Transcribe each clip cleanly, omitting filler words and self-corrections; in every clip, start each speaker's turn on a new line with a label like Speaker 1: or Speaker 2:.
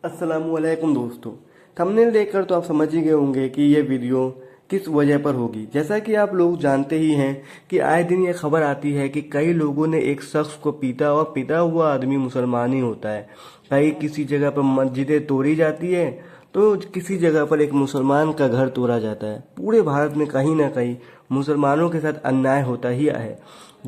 Speaker 1: अस्सलाम वालेकुम दोस्तों। थंबनेल देखकर तो आप समझ ही गए होंगे कि ये वीडियो किस वजह पर होगी। जैसा कि आप लोग जानते ही हैं कि आए दिन ये खबर आती है कि कई लोगों ने एक शख्स को पीटा और पीटा हुआ आदमी मुसलमान ही होता है। कहीं किसी जगह पर मस्जिदें तोड़ी जाती है तो किसी जगह पर एक मुसलमान का घर तोड़ा जाता है। पूरे भारत में कहीं ना कहीं मुसलमानों के साथ अन्याय होता ही है।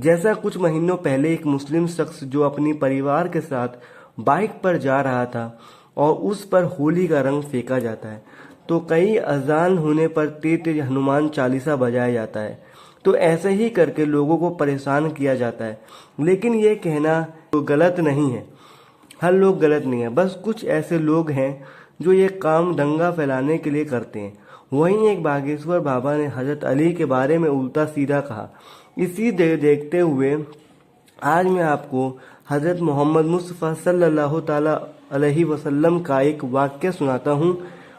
Speaker 1: जैसा कुछ महीनों पहले एक मुस्लिम शख्स जो अपनी परिवार के साथ बाइक पर जा रहा था और उस पर होली का रंग फेंका जाता है, तो कई अजान होने पर तेज तेज हनुमान चालीसा बजाया जाता है। तो ऐसे ही करके लोगों को परेशान किया जाता है। लेकिन ये कहना तो गलत नहीं है, हर लोग गलत नहीं है, बस कुछ ऐसे लोग हैं जो ये काम दंगा फैलाने के लिए करते हैं। वहीं एक बागेश्वर बाबा ने हजरत अली के बारे में उल्टा सीधा कहा। इसी देखते हुए आज मैं आपको हजरत मोहम्मद मुस्तफ़ा सल्लल्लाहु ताला अलैहि वसल्लम का एक वाक्य सुनाता हूँ।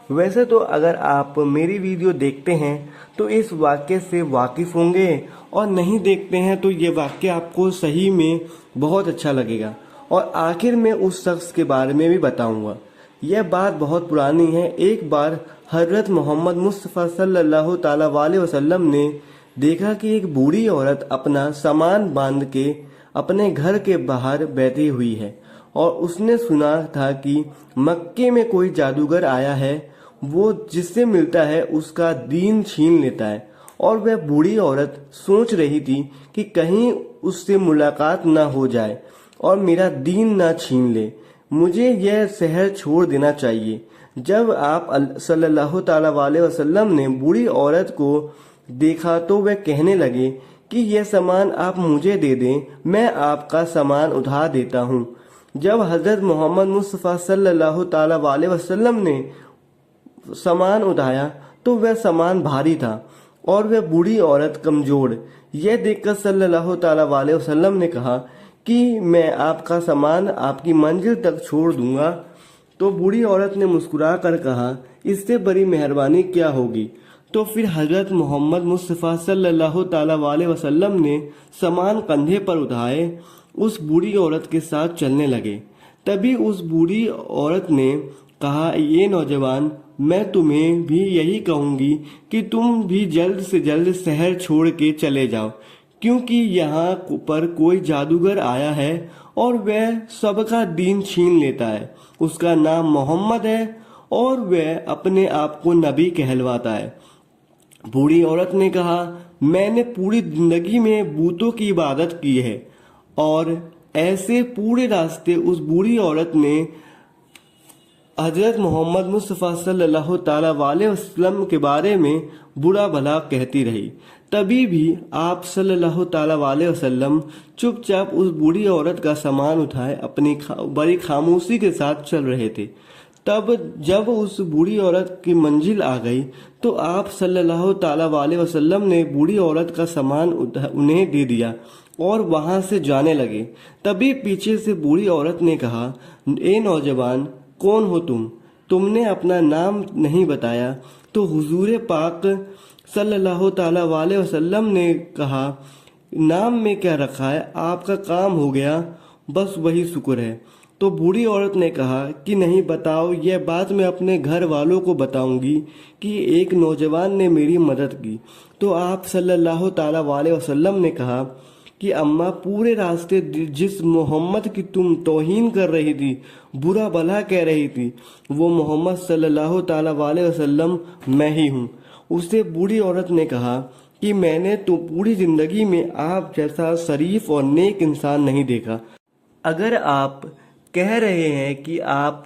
Speaker 1: वैसे तो अगर आप मेरी वीडियो देखते हैं तो इस वाक्य से वाकिफ़ होंगे, और नहीं देखते हैं तो ये वाक्य आपको सही में बहुत अच्छा लगेगा। और आखिर में उस शख्स के बारे में भी बताऊंगा। यह बात बहुत पुरानी है। एक बार हजरत मोहम्मद मुस्तफ़ा सल्लल्लाहु ताला अलैहि वसल्लम ने देखा कि एक बूढ़ी औरत अपना सामान बांध के अपने घर के बाहर बैठी हुई है, और उसने सुना था कि मक्के में कोई जादूगर आया है, वो जिससे मिलता है उसका दीन छीन लेता है। और वह बूढ़ी औरत सोच रही थी कि कहीं उससे मुलाकात ना हो जाए और मेरा दीन ना छीन ले, मुझे यह शहर छोड़ देना चाहिए। जब आप सल्लल्लाहु ताला अलैहि वसल्लम ने बूढ़ी औरत को देखा तो वह कहने लगे कि यह सामान आप मुझे दे दें, मैं आपका सामान उठा देता हूँ। जब हजरत मोहम्मद मुस्तफ़ा सल्लल्लाहु ताला अलैहि वसल्लम ने सामान उठाया तो वह सामान भारी था और वह बूढ़ी औरत कमजोर। यह देखकर सल्लल्लाहु ताला अलैहि वसल्लम ने कहा कि मैं आपका सामान आपकी मंजिल तक छोड़ दूंगा। तो बूढ़ी औरत ने मुस्कुरा कर कहा, इससे बड़ी मेहरबानी क्या होगी। तो फिर हजरत मोहम्मद मुस्तफ़ा सल्लल्लाहु ताला अलैहि वसल्लम ने सामान कंधे पर उठाए उस बूढ़ी औरत के साथ चलने लगे। तभी उस बूढ़ी औरत ने कहा, ये नौजवान, मैं तुम्हें भी यही कहूँगी कि तुम भी जल्द से जल्द शहर छोड़ के चले जाओ, क्योंकि यहाँ पर कोई जादूगर आया है और वह सबका दीन छीन लेता है। उसका नाम मोहम्मद है और वह अपने आप को नबी कहलवाता है। बूढ़ी औरत ने कहा, मैंने पूरी जिंदगी में बूतों की इबादत की है। और ऐसे पूरे रास्ते उस बूढ़ी औरत ने हजरत मोहम्मद मुस्तफ़ा सल्लल्लाहु ताला अलैहि वसल्लम के बारे में बुरा भला कहती रही। तभी भी आप सल्लल्लाहु ताला अलैहि वसल्लम चुपचाप उस बूढ़ी औरत का सामान उठाए अपनी बड़ी खामोशी के साथ चल रहे थे। तब जब उस बूढ़ी औरत की मंजिल आ गई तो आप सल्लल्लाहु ताला अलैहि वसल्लम ने बूढ़ी औरत का सामान उन्हें दे दिया और वहां से जाने लगे। तभी पीछे से बूढ़ी औरत ने कहा, ए नौजवान, कौन हो तुम? तुमने अपना नाम नहीं बताया। तो हुजूर पाक सल्लल्लाहु ताला अलैहि वसल्लम ने कहा, नाम में क्या रखा है, आपका काम हो गया, बस वही शुक्र है। तो बूढ़ी औरत ने कहा कि नहीं बताओ, यह बात मैं अपने घर वालों को बताऊंगी कि एक नौजवान ने मेरी मदद की। तो आप सल्लल्लाहु ताला अलैहि वसल्लम ने कहा कि अम्मा, पूरे रास्ते जिस मोहम्मद की तुम तौहीन कर रही थी, बुरा भला कह रही थी, वो मोहम्मद सल्लल्लाहु ताला अलैहि वसल्लम मैं ही हूँ। उससे बूढ़ी औरत ने कहा कि मैंने तो पूरी जिंदगी में आप जैसा शरीफ और नेक इंसान नहीं देखा। अगर आप कह रहे हैं कि आप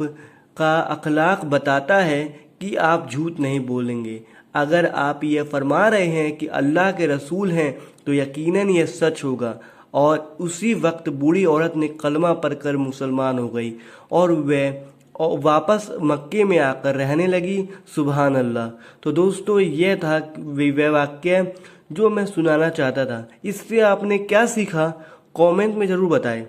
Speaker 1: का अखलाक बताता है कि आप झूठ नहीं बोलेंगे, अगर आप ये फरमा रहे हैं कि अल्लाह के रसूल हैं, तो यकीनन ये सच होगा। और उसी वक्त बूढ़ी औरत ने कलमा पढ़कर मुसलमान हो गई और वह वापस मक्के में आकर रहने लगी। सुभान अल्लाह। तो दोस्तों, यह था वह वाक्य जो मैं सुनाना चाहता था। इससे आपने क्या सीखा, कमेंट में ज़रूर बताएं।